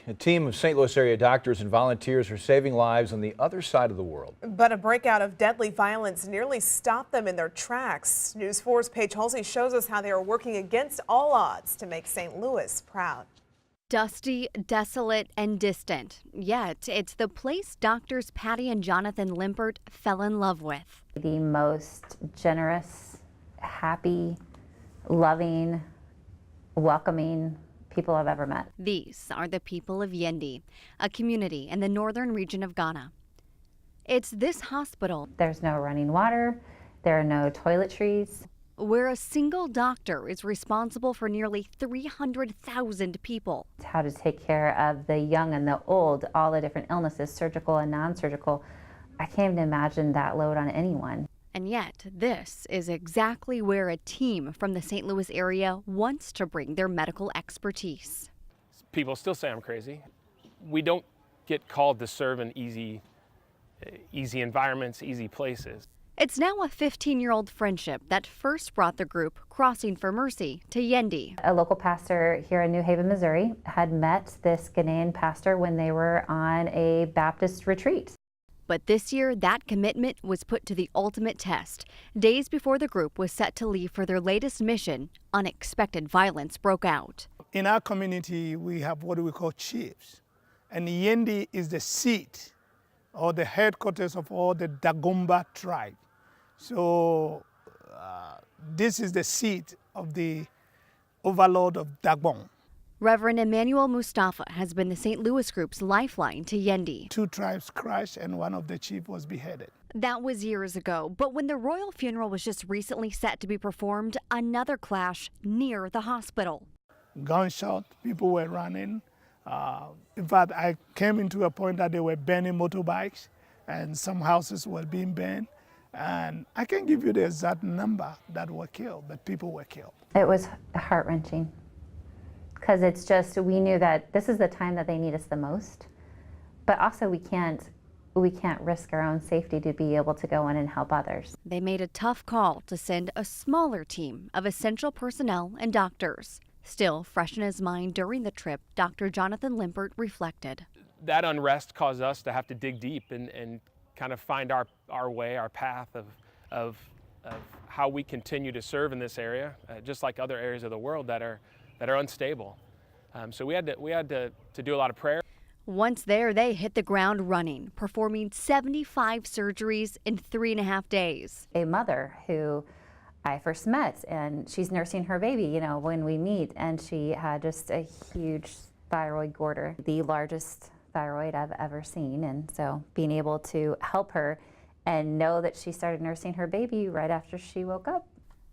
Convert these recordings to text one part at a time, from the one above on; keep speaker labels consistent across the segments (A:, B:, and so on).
A: A team of St. Louis area doctors and volunteers are saving lives on the other side of the world.
B: But a breakout of deadly violence nearly stopped them in their tracks. News 4's Paige Halsey shows us how they are working against all odds to make St. Louis proud.
C: Dusty, desolate, and distant. Yet, it's the place doctors Patty and Jonathan Limpert fell in love with.
D: The most generous, happy, loving, welcoming people I've ever met.
C: These are the people of Yendi, a community in the northern region of Ghana. It's this hospital.
D: There's no running water, there are no toiletries.
C: Where a single doctor is responsible for nearly 300,000 people.
D: How to take care of the young and the old, all the different illnesses, surgical and non-surgical. I can't even imagine that load on anyone.
C: And yet, this is exactly where a team from the St. Louis area wants to bring their medical expertise.
E: People still say I'm crazy. We don't get called to serve in easy environments, easy places.
C: It's now a 15-year-old friendship that first brought the group Crossing for Mercy to Yendi.
D: A local pastor here in New Haven, Missouri, had met this Ghanaian pastor when they were on a Baptist retreat.
C: But this year, that commitment was put to the ultimate test. Days before the group was set to leave for their latest mission, unexpected violence broke out.
F: In our community, we have what we call chiefs. And Yendi is the seat or the headquarters of all the Dagomba tribe. So this is the seat of the overlord of Dagbon.
C: Reverend Emmanuel Mustafa has been the St. Louis group's lifeline to Yendi.
F: 2 tribes crashed and one of the chiefs was beheaded.
C: That was years ago, but when the royal funeral was just recently set to be performed, another clash near the hospital.
F: Gunshot, people were running. In fact, I came into a point that they were burning motorbikes and some houses were being burned. And I can't give you the exact number that were killed, but people were killed.
D: It was heart-wrenching. Because it's just, we knew that this is the time that they need us the most, but also we can't risk our own safety to be able to go in and help others.
C: They made a tough call to send a smaller team of essential personnel and doctors. Still fresh in his mind during the trip, Dr. Jonathan Limpert reflected.
E: That unrest caused us to have to dig deep and kind of find our way, our path of how we continue to serve in this area, just like other areas of the world that are unstable. So we had to do a lot of prayer.
C: Once there, they hit the ground running, performing 75 surgeries in 3.5 days.
D: A mother who I first met, and she's nursing her baby, when we meet, and she had just a huge thyroid goiter, the largest thyroid I've ever seen. And so being able to help her and know that she started nursing her baby right after she woke up.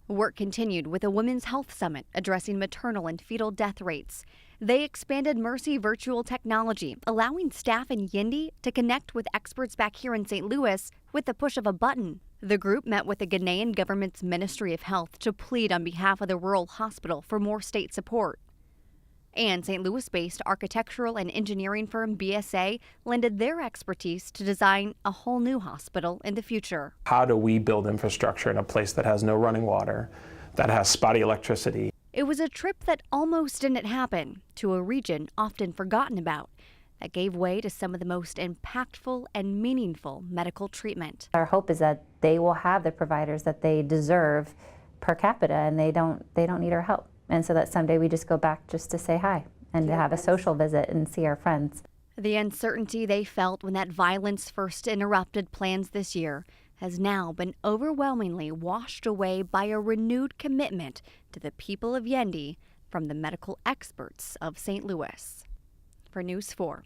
C: Work continued with a Women's Health Summit addressing maternal and fetal death rates. They expanded Mercy virtual technology, allowing staff in Yendi to connect with experts back here in St. Louis with the push of a button. The group met with the Ghanaian government's Ministry of Health to plead on behalf of the rural hospital for more state support. And St. Louis-based architectural and engineering firm BSA lended their expertise to design a whole new hospital in the future.
G: How do we build infrastructure in a place that has no running water, that has spotty electricity?
C: It was a trip that almost didn't happen, to a region often forgotten about, that gave way to some of the most impactful and meaningful medical treatment.
D: Our hope is that they will have the providers that they deserve per capita, and they don't need our help. And so that someday we just go back just to say hi and to have a social visit and see our friends.
C: The uncertainty they felt when that violence first interrupted plans this year has now been overwhelmingly washed away by a renewed commitment to the people of Yendi from the medical experts of St. Louis. For News 4,